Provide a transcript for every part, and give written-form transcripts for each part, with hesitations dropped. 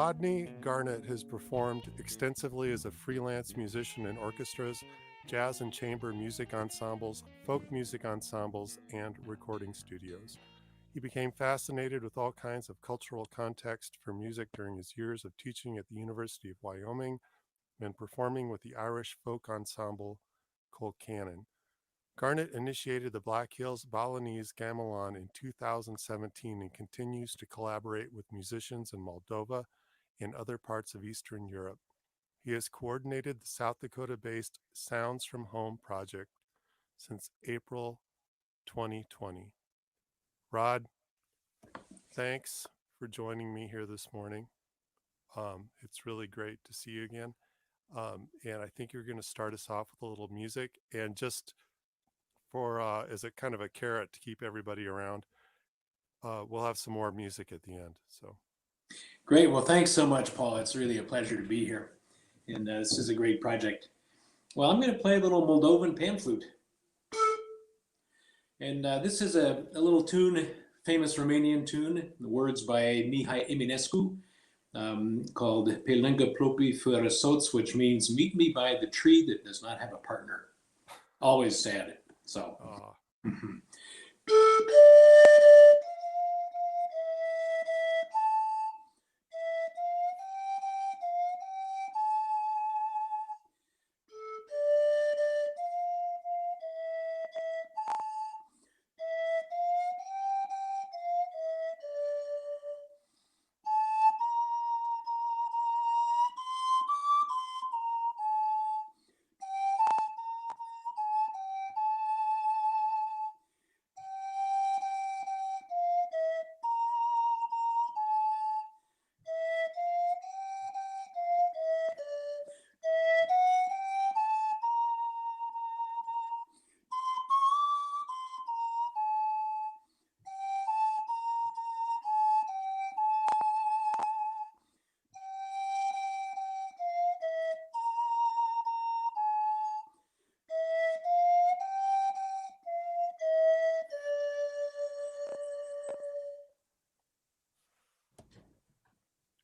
Rodney Garnett has performed extensively as a freelance musician in orchestras, jazz and chamber music ensembles, folk music ensembles, and recording studios. He became fascinated with all kinds of cultural context for music during his years of teaching at the University of Wyoming and performing with the Irish folk ensemble Colcannon. Garnett initiated the Black Hills Balinese Gamelan in 2017 and continues to collaborate with musicians in Moldova and other parts of Eastern Europe. He has coordinated the South Dakota-based Sounds from Home project since April 2020. Rod, thanks for joining me here this morning. It's really great to see you again. And I think you're going to start us off with a little music. And just for as a kind of a carrot to keep everybody around, we'll have some more music at the end. So great. Well, thanks so much, Paul. It's really a pleasure to be here. And this is a great project. Well, I'm going to play a little Moldovan pan flute. And this is a little tune, famous Romanian tune, the words by Mihai Eminescu, called Pe lângă plopii fără soț, which means meet me by the tree that does not have a partner. Always sad. So.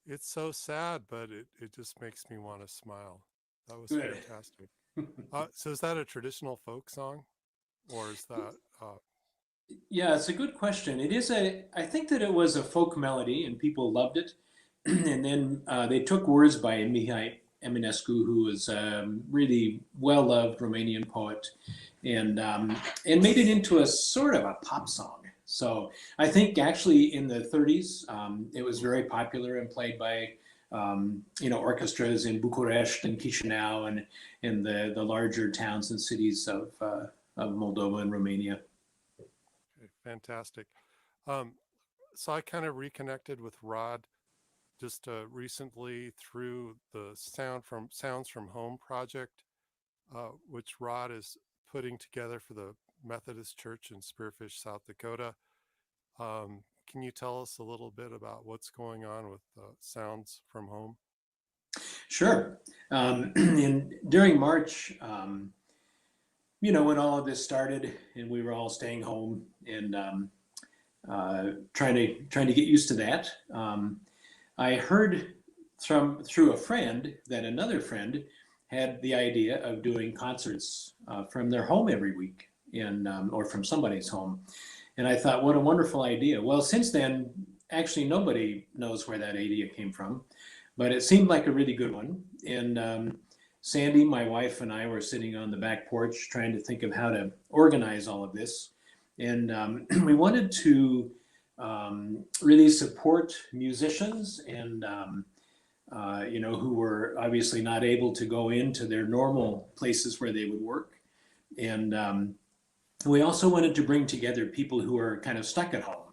it's so sad, but it just makes me want to smile. That was Good. fantastic. So is that a traditional folk song, or is that? Yeah, it's a good question. It is I think that it was a folk melody and people loved it. And then they took words by Mihai Eminescu, who was really well-loved Romanian poet, and made it into a sort of a pop song. So I think actually in the 30s, it was very popular and played by orchestras in Bucharest and Chisinau and in the larger towns and cities of Moldova and Romania. Okay, fantastic. So I kind of reconnected with Rod just recently through the Sounds from Home project, which Rod is putting together for the Methodist Church in Spearfish, South Dakota. Can you tell us a little bit about what's going on with Sounds from Home? Sure. During March, when all of this started and we were all staying home and trying to get used to that, I heard through a friend that another friend had the idea of doing concerts from their home every week, or from somebody's home. And I thought, what a wonderful idea. Well, since then, actually nobody knows where that idea came from, but it seemed like a really good one. And Sandy, my wife, and I were sitting on the back porch trying to think of how to organize all of this. And we wanted to really support musicians and who were obviously not able to go into their normal places where they would work. And we also wanted to bring together people who are kind of stuck at home.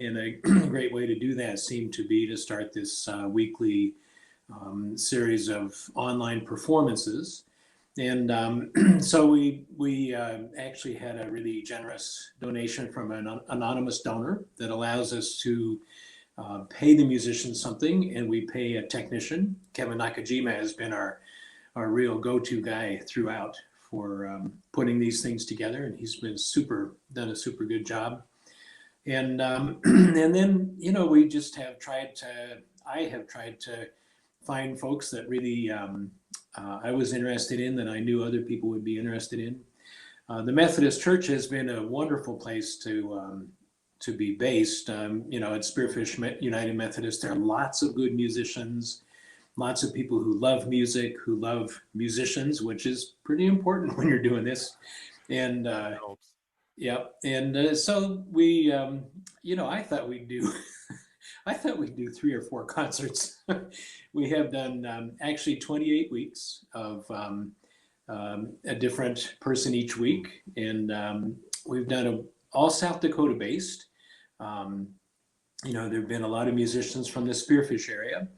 And a great way to do that seemed to be to start this weekly series of online performances. And so we actually had a really generous donation from an anonymous donor that allows us to pay the musicians something, and we pay a technician. Kevin Nakajima has been our real go-to guy throughout for putting these things together, and he's been done a super good job. And then we just have tried to. I have tried to find folks that really I was interested in, that I knew other people would be interested in. The Methodist Church has been a wonderful place to be based. At Spearfish United Methodist, there are lots of good musicians, lots of people who love music, who love musicians, which is pretty important when you're doing this. And That helps. Yep. And so we, I thought we'd do, I thought we'd do 3 or 4 concerts. We have done actually 28 weeks of a different person each week, and we've done all South Dakota based. Um, there have been a lot of musicians from the Spearfish area,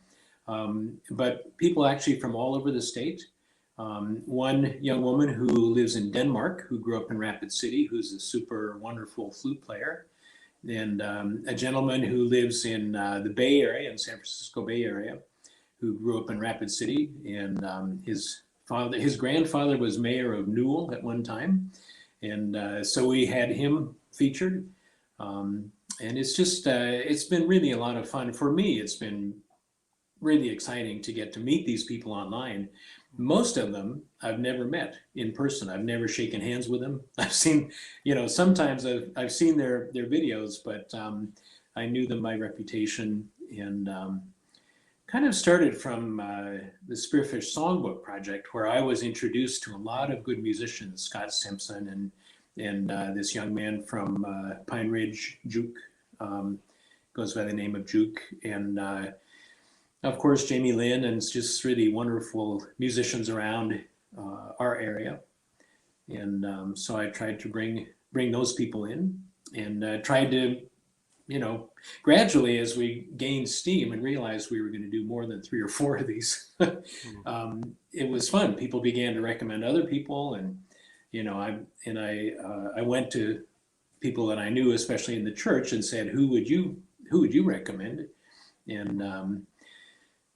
but people actually from all over the state. One young woman who lives in Denmark, who grew up in Rapid City, who's a super wonderful flute player, and a gentleman who lives in the Bay Area, in San Francisco Bay Area, who grew up in Rapid City, and his grandfather was mayor of Newell at one time, and so we had him featured. And it's been really a lot of fun for me. It's been really exciting to get to meet these people online. Most of them I've never met in person. I've never shaken hands with them. I've seen, sometimes I've seen their videos, but I knew them by reputation, and kind of started from the Spearfish Songbook Project, where I was introduced to a lot of good musicians, Scott Simpson and this young man from Pine Ridge, Juke, goes by the name of Juke, and of course Jamie Lynn, and it's just really wonderful musicians around our area. And so I tried to bring those people in, and tried to, gradually, as we gained steam and realized we were going to do more than 3 or 4 of these, it was fun. People began to recommend other people, and I went to people that I knew, especially in the church, and said, who would you recommend? And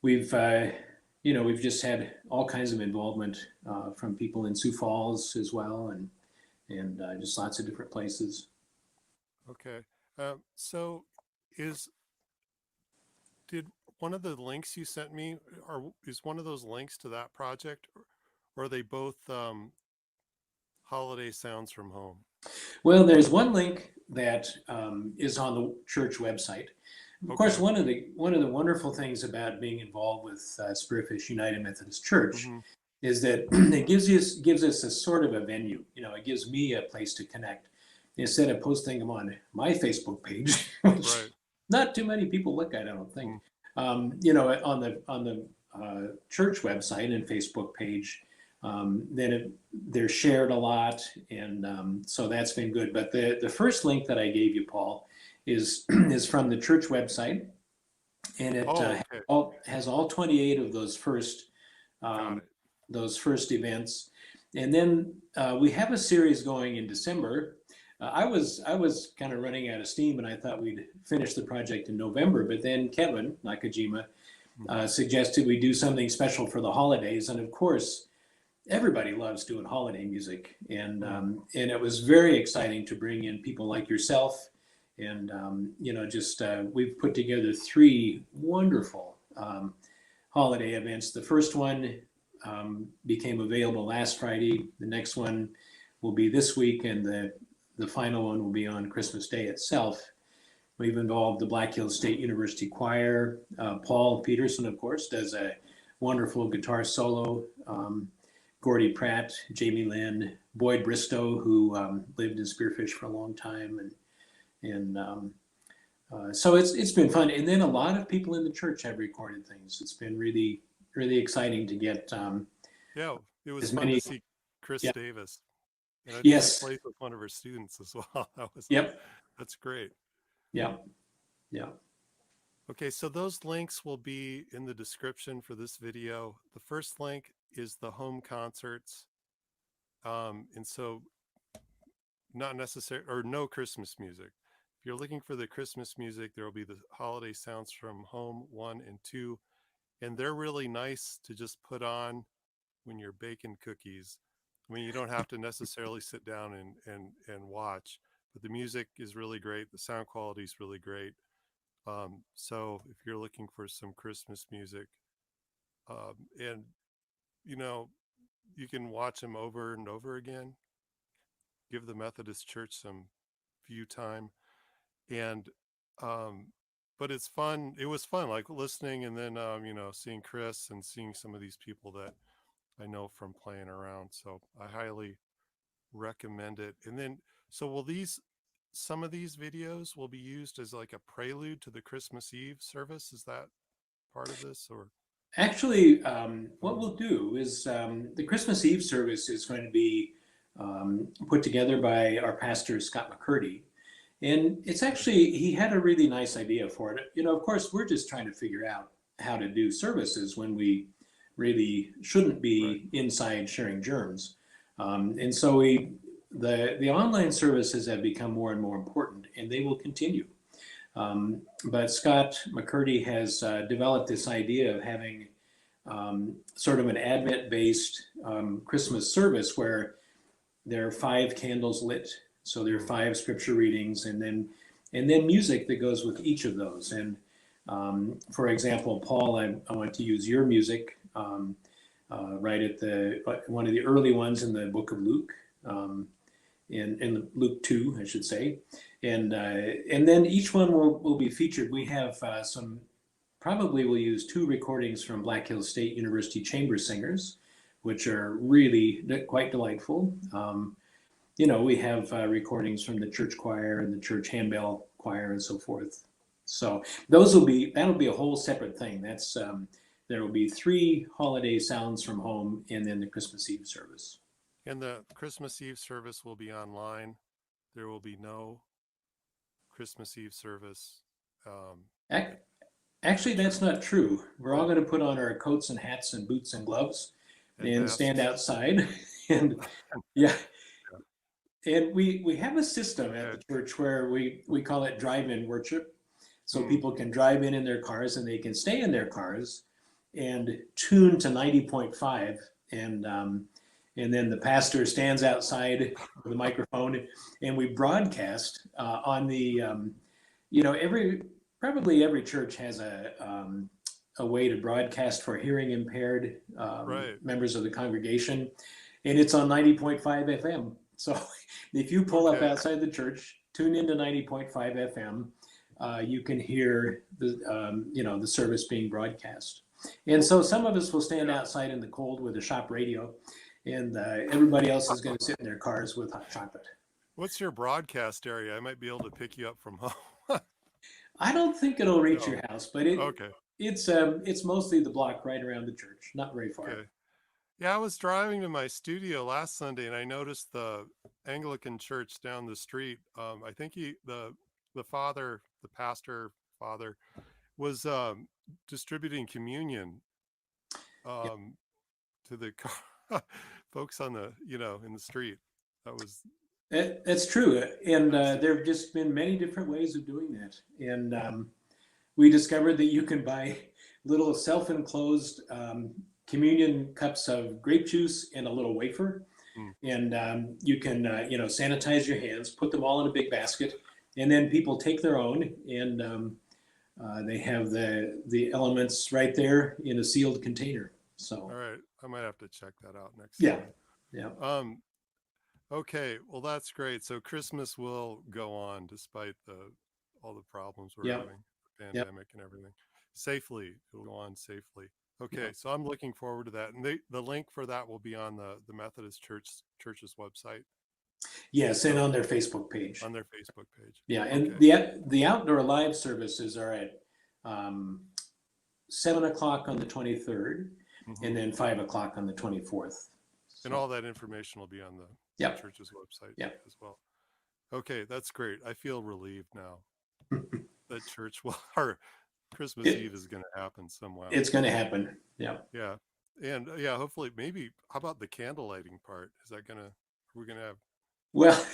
we've just had all kinds of involvement from people in Sioux Falls as well, and just lots of different places. Okay. So is did one of the links you sent me, is one of those links to that project, or are they both holiday sounds from home? Well, there's one link that is on the church website. Of course, Okay. one of the wonderful things about being involved with Spearfish United Methodist Church Mm-hmm. is that it gives us a sort of a venue. It gives me a place to connect instead of posting them on my Facebook page, which Right. not too many people look at, I don't think. Mm. On the church website and Facebook page, then they're shared a lot, and so that's been good. But the first link that I gave you, Paul, is is from the church website, and it Oh, okay. has all 28 of Got um, it. those first events, and then we have a series going in December. I was kind of running out of steam, and I thought we'd finish the project in November, but then Kevin Nakajima Mm. suggested we do something special for the holidays, and of course everybody loves doing holiday music, Mm. and it was very exciting to bring in people like yourself, and just we've put together 3 wonderful holiday events. The first one became available last Friday. The next one will be this week, and the final one will be on Christmas Day itself. We've involved the Black Hills State University Choir. Paul Peterson, of course, does a wonderful guitar solo. Gordy Pratt, Jamie Lynn, Boyd Bristow, who lived in Spearfish for a long time, and so it's been fun. And then a lot of people in the church have recorded things. It's been really exciting to get Yeah, it was as fun to many. see Chris Yeah. Davis, and I think he Yes. plays with one of her students as well. Yep. That's great. Yeah. Yeah. Okay, so those links will be in the description for this video. The first link is the home concerts, and so not necessary or no Christmas music. If you're looking for the Christmas music, there will be the holiday sounds from home 1 and 2, and they're really nice to just put on when you're baking cookies. I mean, you don't have to necessarily sit down and watch. but the music is really great. The sound quality is really great. So if you're looking for some Christmas music, and you know, you can watch them over and over again. Give the Methodist Church some view time, and um, but it's fun. It was fun, like listening, and then seeing Chris and seeing some of these people that I know from playing around. So I highly recommend it. And then, so will these some of these videos will be used as like a prelude to the Christmas Eve service? Is that part of this, or? Actually, what we'll do is the Christmas Eve service is going to be put together by our pastor, Scott McCurdy. And it's actually, he had a really nice idea for it. Of course, we're just trying to figure out how to do services when we really shouldn't be inside sharing germs. And so the online services have become more and more important, and they will continue. But Scott McCurdy has developed this idea of having sort of an Advent-based Christmas service where there are 5 candles lit. So there are 5 scripture readings, and then music that goes with each of those. And for example, Paul, I want to use your music right at one of the early ones in the book of Luke, in Luke 2, I should say. And then each one will be featured. We have probably we'll use 2 recordings from Black Hills State University chamber singers, which are really quite delightful. We have recordings from the church choir and the church handbell choir and so forth. So that'll be a whole separate thing. That's there will be 3 holiday sounds from home, and then the Christmas Eve service. And the Christmas Eve service will be online. There will be no Christmas Eve service. Actually, that's not true. We're all going to put on our coats and hats and boots and gloves and stand outside. And yeah. And we have a system at the church where we call it drive-in worship. So people can drive in their cars, and they can stay in their cars and tune to 90.5. And then the pastor stands outside with a microphone, and we broadcast on the, probably every church has a way to broadcast for hearing impaired members of the congregation, and it's on 90.5 FM. So if you pull up outside the church, tune into 90.5 FM, you can hear the service being broadcast. And so some of us will stand outside in the cold with a shop radio, and everybody else is going to sit in their cars with hot chocolate. What's your broadcast area? I might be able to pick you up from home. I don't think it'll reach your house, but it's mostly the block right around the church, not very far. Okay. Yeah, I was driving to my studio last Sunday, and I noticed the Anglican church down the street. I think the pastor father, was distributing communion to the folks on the in the street. That's true, and there have just been many different ways of doing that. And we discovered that you can buy little self-enclosed communion cups of grape juice and a little wafer, and you can sanitize your hands, put them all in a big basket, and then people take their own, and they have the elements right there in a sealed container. So all right, I might have to check that out next time. Yeah. Okay, well that's great. So Christmas will go on despite all the problems we're having, the pandemic and everything. Safely, it'll go on safely. Okay, so I'm looking forward to that. And the link for that will be on the Methodist Church's website. Yes, and on their Facebook page. On their Facebook page. Yeah, and the outdoor live services are at 7 o'clock on the 23rd, and then 5 o'clock on the 24th. And all that information will be on the church's website as well. Okay, that's great. I feel relieved now that our Christmas Eve is going to happen somewhere. It's going to happen. Yeah. Yeah. And hopefully maybe, how about the candle lighting part? We're going to have. Well,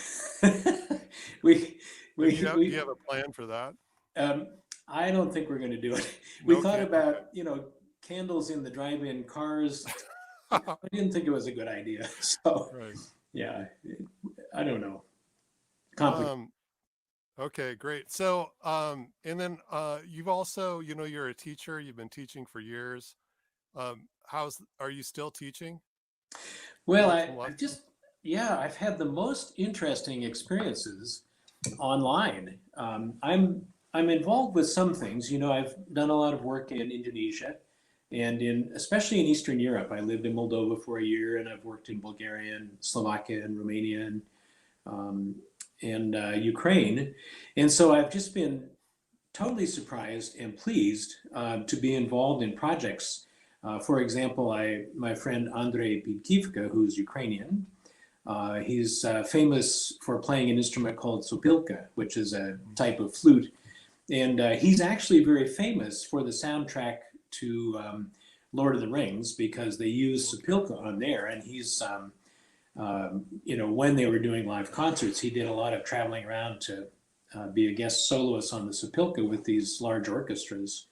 do you have a plan for that? I don't think we're going to do it. We thought about, candles in the drive-in cars. I didn't think it was a good idea. So, yeah, I don't know. complicated. Um, okay, great. So, and then you've also, you're a teacher. You've been teaching for years. Are you still teaching? Well, Teaching I've lessons? just, yeah, I've had the most interesting experiences online. I'm involved with some things. I've done a lot of work in Indonesia, and especially in Eastern Europe. I lived in Moldova for a year, and I've worked in Bulgaria and Slovakia and Romania um, and Ukraine. And so I've just been totally surprised and pleased to be involved in projects. For example, my friend Andrei Bidkivka, who's Ukrainian, he's famous for playing an instrument called sopilka, which is a type of flute. And he's actually very famous for the soundtrack to Lord of the Rings because they use sopilka on there. And when they were doing live concerts, he did a lot of traveling around to be a guest soloist on the sopilka with these large orchestras.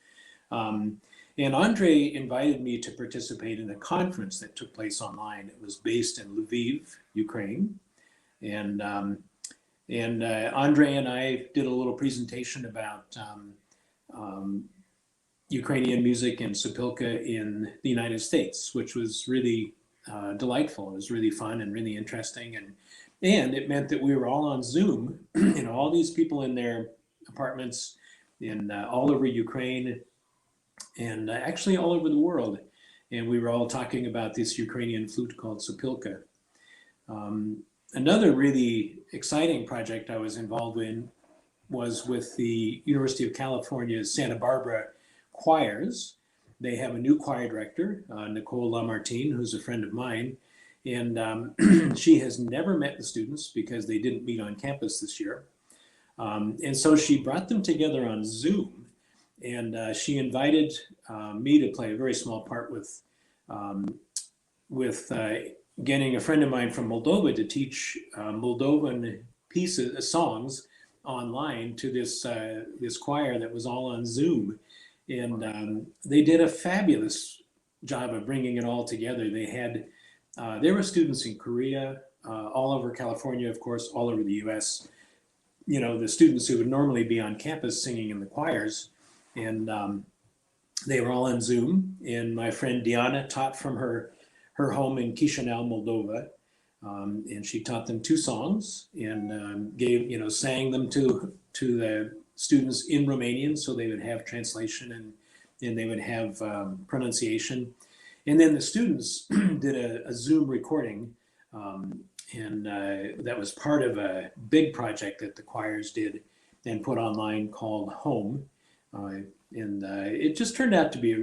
Um, and Andre invited me to participate in a conference that took place online. It was based in Lviv, Ukraine. And Andre and I did a little presentation about Ukrainian music and sopilka in the United States, which was really delightful. It was really fun and really interesting, and it meant that we were all on Zoom. All these people in their apartments in all over Ukraine and actually all over the world, and we were all talking about this Ukrainian flute called sopilka. Another really exciting project I was involved in was with the University of California's Santa Barbara choirs. They have a new choir director, Nicole Lamartine, who's a friend of mine. And she has never met the students because they didn't meet on campus this year. And so she brought them together on Zoom, and she invited me to play a very small part with getting a friend of mine from Moldova to teach Moldovan pieces, songs online to this choir that was all on Zoom, and they did a fabulous job of bringing it all together. There were students in Korea, all over California, of course, all over the U.S. The students who would normally be on campus singing in the choirs, and they were all on Zoom. And my friend Diana taught from her home in Chisinau, Moldova, and she taught them two songs and sang them to the students in Romanian, so they would have translation and they would have pronunciation. And then the students did a Zoom recording, and that was part of a big project that the choirs did and put online called Home. And it just turned out to be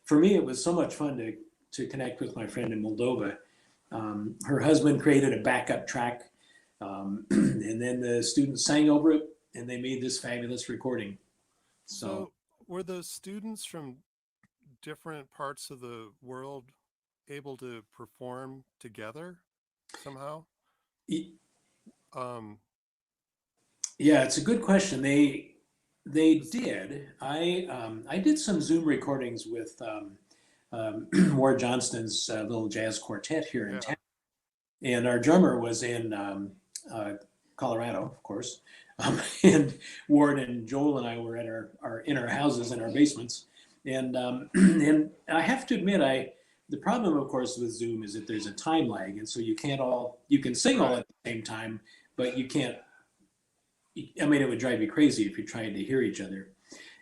for me, it was so much fun to connect with my friend in Moldova. Her husband created a backup track, and then the students sang over it, and they made this fabulous recording. So, So, were those students from different parts of the world able to perform together somehow? Um, yeah, it's a good question. They did. I did some Zoom recordings with Ward Johnston's little jazz quartet here in yeah. town, and our drummer was in Colorado, of course. And Ward and Joel and I were at in our houses in our basements, and and I have to admit, the problem, of course, with Zoom is that there's a time lag, and so you can sing all Right. at the same time, but you can't. I mean, it would drive you crazy if you're trying to hear each other.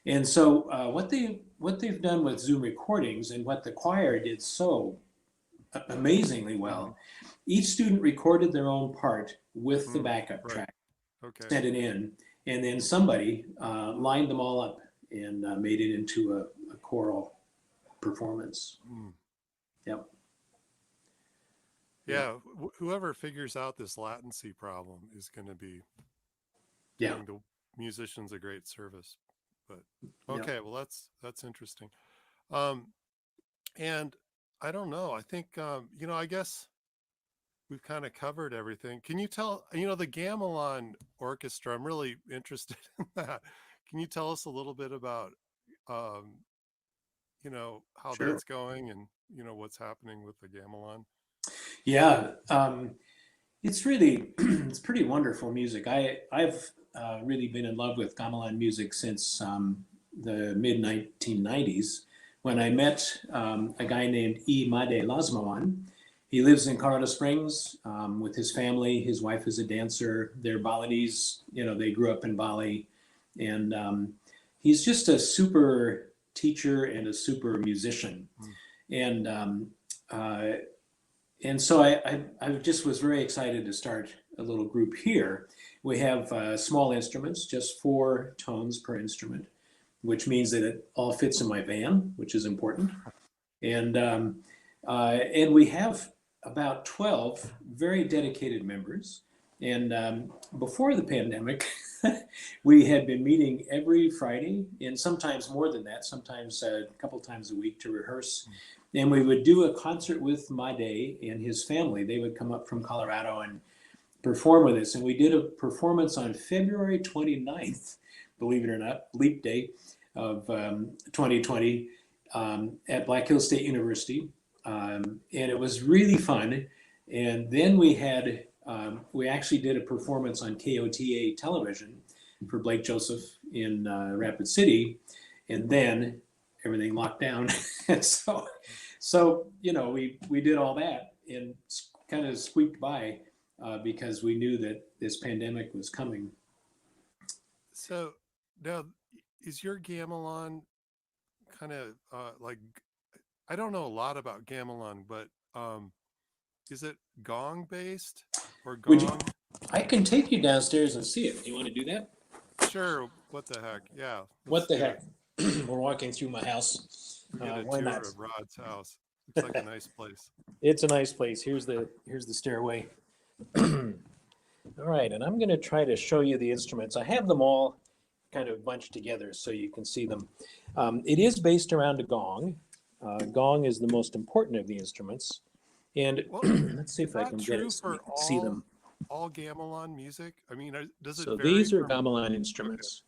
And so what they've done with Zoom recordings and what the choir did so amazingly Mm-hmm. well, each student recorded their own part with the backup Right. track, Okay. sent it in, and then somebody lined them all up and made it into a choral performance. Mm. Yep. Yep. Yeah. Whoever figures out this latency problem is going to be Yeah. doing the musicians a great service. But Yep. okay, well that's interesting. Um, and I don't know. I think I guess we've kind of covered everything. Can you tell, the Gamelan Orchestra? I'm really interested in that. Can you tell us a little bit about, um, how Sure. that's going and, what's happening with the Gamelan? Yeah. It's really it's pretty wonderful music. I've really been in love with gamelan music since the mid 1990s when I met a guy named E. Made Lasmawan. He lives in Colorado Springs with his family. His wife is a dancer. They're Balinese. You know, they grew up in Bali, and he's just a super teacher and a super musician. And uh, and so I just was very excited to start a little group here. We have small instruments, just 4 tones per instrument, which means that it all fits in my van, which is important. And we have about 12 very dedicated members. And before the pandemic, we had been meeting every Friday, and sometimes more than that, sometimes a couple times a week to rehearse. And we would do a concert with Made and his family. They would come up from Colorado and perform with us. And we did a performance on February 29th, believe it or not, leap day of 2020 at Black Hills State University. And it was really fun. And then we actually did a performance on KOTA television for Blake Joseph in Rapid City. And then everything locked down. And so, you know, we did all that and kind of squeaked by because we knew that this pandemic was coming. So now, is your gamelan kind of like, I don't know a lot about gamelan, but is it gong based or Would you? gong? I can take you downstairs and see it. You want to do that? Sure. What the heck? Yeah. What the do heck? We're walking through my house. Get a Why tour not? of Rod's house. Looks like a nice place. It's a nice place. Here's the stairway. All right, and I'm going to try to show you the instruments. I have them all kind of bunched together so you can see them. It is based around a gong. Gong is the most important of the instruments. And Well, let's see if I not can get true it so for you can see them. all gamelan music. I mean, does it So vary these are from? gamelan instruments.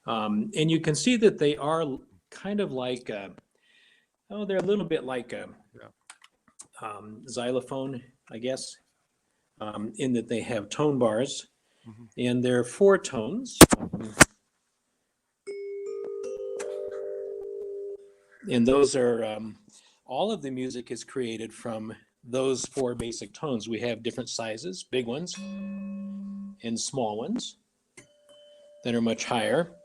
And you can see that they are kind of like, they're a little bit like a Yeah. xylophone, I guess, in that they have tone bars. Mhm. And there are 4 tones. And those are, all of the music is created from those 4 basic tones. We have different sizes, big ones and small ones that are much higher.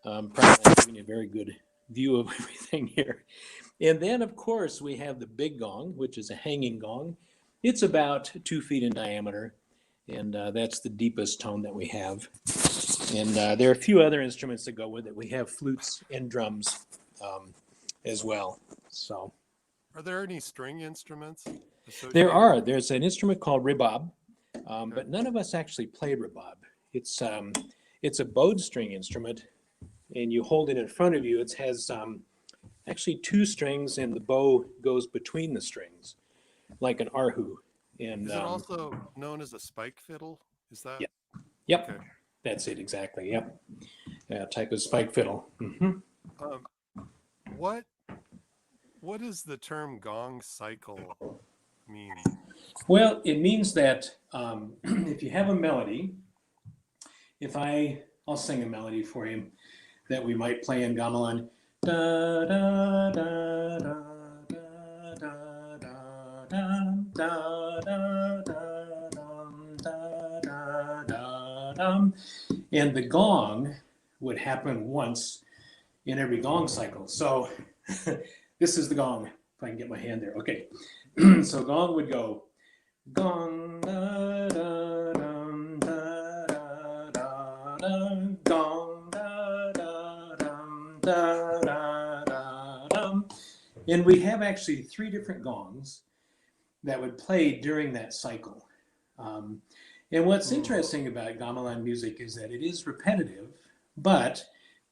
Probably not giving you a very good view of everything here. And then, of course, we have the big gong, which is a hanging gong. It's about 2 feet in diameter, and that's the deepest tone that we have. And there are a few other instruments that go with it. We have flutes and drums as well. So Are there any string instruments associated? there are. There's an instrument called rebab, but none of us actually play rebab. It's a bowed string instrument, and you hold it in front of you. It has actually 2 strings, and the bow goes between the strings, like an arhu. And Is it also known as a spike fiddle? Is that? Yeah. Yep, Okay. that's it exactly. Yep, type of spike fiddle. Mm-hmm. What does the term gong cycle mean? Well, it means that if you have a melody, I'll sing a melody for you that we might play in gamelan. Da da da da da da da da da da da. And the gong would happen once in every gong cycle. So this is the gong. If I can get my hand there. Okay. So gong would go gong da da dum da da da dum gong da da dum da da da dum. And we have actually 3 different gongs that would play during that cycle. And what's interesting about gamelan music is that it is repetitive, but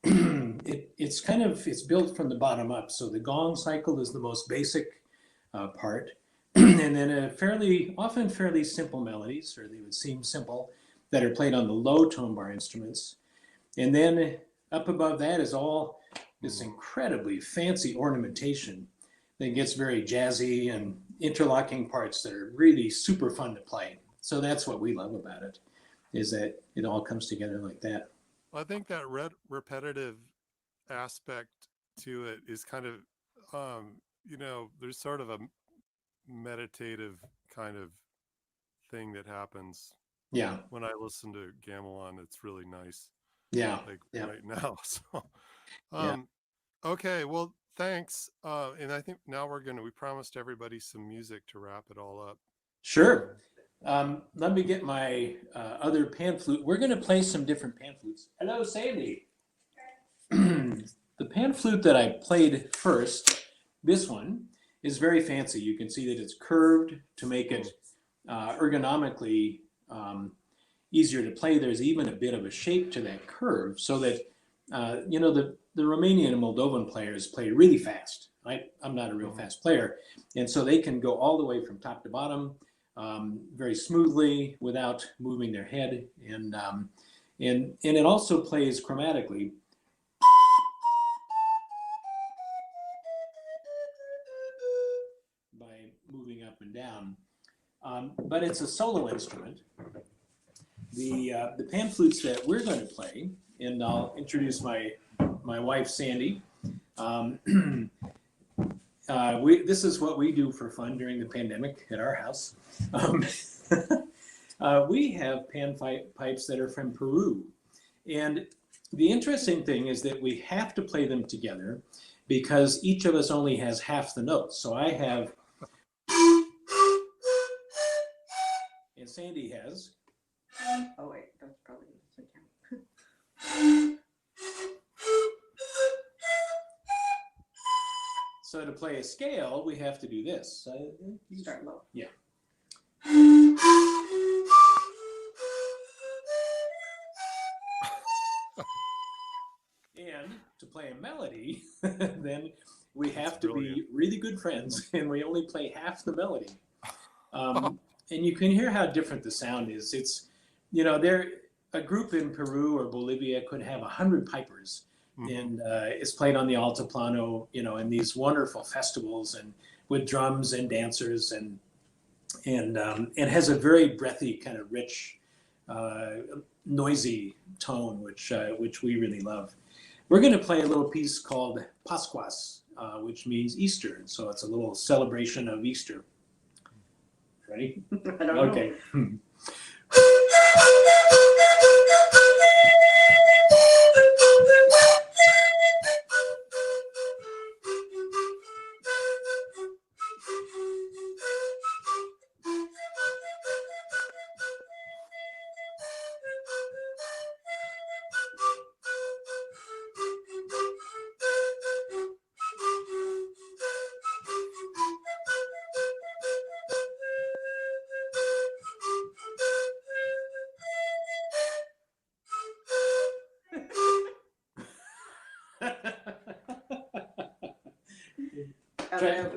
it's built from the bottom up. So the gong cycle is the most basic part, and then often fairly simple melodies, or they would seem simple, that are played on the low tone bar instruments. And then up above that is all this incredibly fancy ornamentation that gets very jazzy and interlocking parts that are really super fun to play. So that's what we love about it, is that it all comes together like that. I think that repetitive aspect to it is kind of, there's sort of a meditative kind of thing that happens Yeah, when I listen to gamelan. It's really nice, yeah, like yeah, right now. So, yeah. um, okay, well, thanks. And I think now we promised everybody some music to wrap it all up. Sure. Let me get my other pan flute. We're going to play some different pan flutes. Hello, Sandy. The pan flute that I played first, this one, is very fancy. You can see that it's curved to make it ergonomically easier to play. There's even a bit of a shape to that curve so that, the Romanian and Moldovan players play really fast. I'm not a real fast player. And so they can go all the way from top to bottom very smoothly without moving their head. And it also plays chromatically. By moving up and down. But it's a solo instrument. The pan flutes that we're going to play, and I'll introduce my wife, Sandy. This is what we do for fun during the pandemic at our house. We have pan pipes that are from Peru. And the interesting thing is that we have to play them together because each of us only has half the notes. So I have, and Sandy has. Oh wait, that's probably the count. So to play a scale, we have to do this. You start low. Yeah. And to play a melody, then we have to be really good friends, and we only play half the melody. And you can hear how different the sound is. It's, a group in Peru or Bolivia could have 100 pipers, and it's played on the altiplano, in these wonderful festivals and with drums and dancers, and it has a very breathy, kind of rich, noisy tone, which we really love. We're going to play a little piece called Pascuas, which means Easter. And so it's a little celebration of Easter. Ready? I don't know. Okay.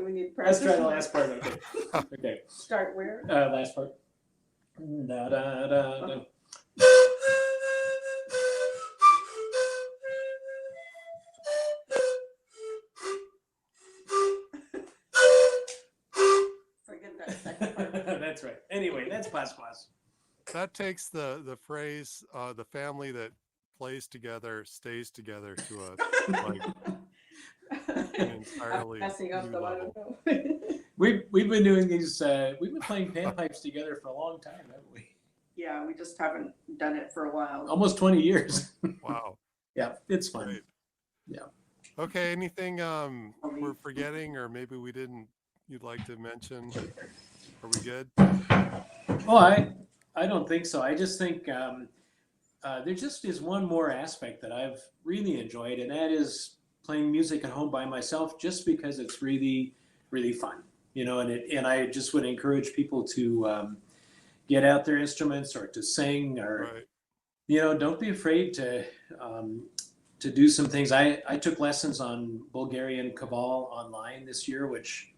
We need Let's practice. try the last part. Okay. Okay. Start where? Last part. Da, da, da, da. Forget that second part. That's right. Anyway, that's Pascuas. That takes the phrase, the family that plays together stays together to an entirely Messing up new the level. We've been doing these. We've been playing panpipes together for a long time, haven't we? Yeah, we just haven't done it for a while. Almost 20 years. Wow. Yeah, it's fun. Great. Yeah. Okay, anything we're forgetting or maybe you'd like to mention? Are we good? Well, I don't think so. I just think there just is one more aspect that I've really enjoyed, and that is playing music at home by myself, just because it's really, really fun. And I just would encourage people to get out their instruments or to sing, or Right. don't be afraid to do some things. I took lessons on Bulgarian Kaval online this year, which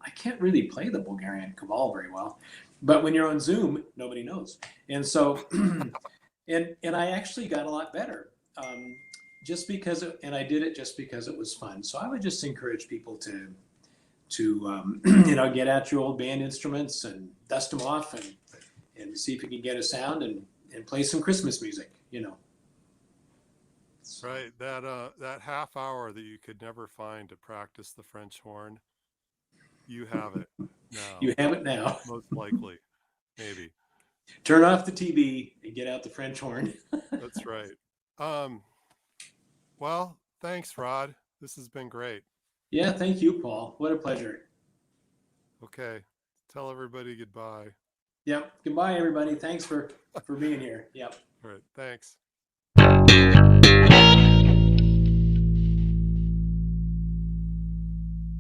I can't really play the Bulgarian Kaval very well, but when you're on Zoom, nobody knows. And so, and I actually got a lot better just because, and I did it just because it was fun. So I would just encourage people to get out your old band instruments and dust them off and see if we can get a sound and play some Christmas music, Right. That half hour that you could never find to practice the French horn, you have it now. You have it now. Most likely. Maybe. Turn off the TV and get out the French horn. That's right. Well, thanks, Rod. This has been great. Yeah, thank you, Paul. What a pleasure. Okay. Tell everybody goodbye. Yep. Goodbye, everybody. Thanks for being here. Yep. All right. Thanks.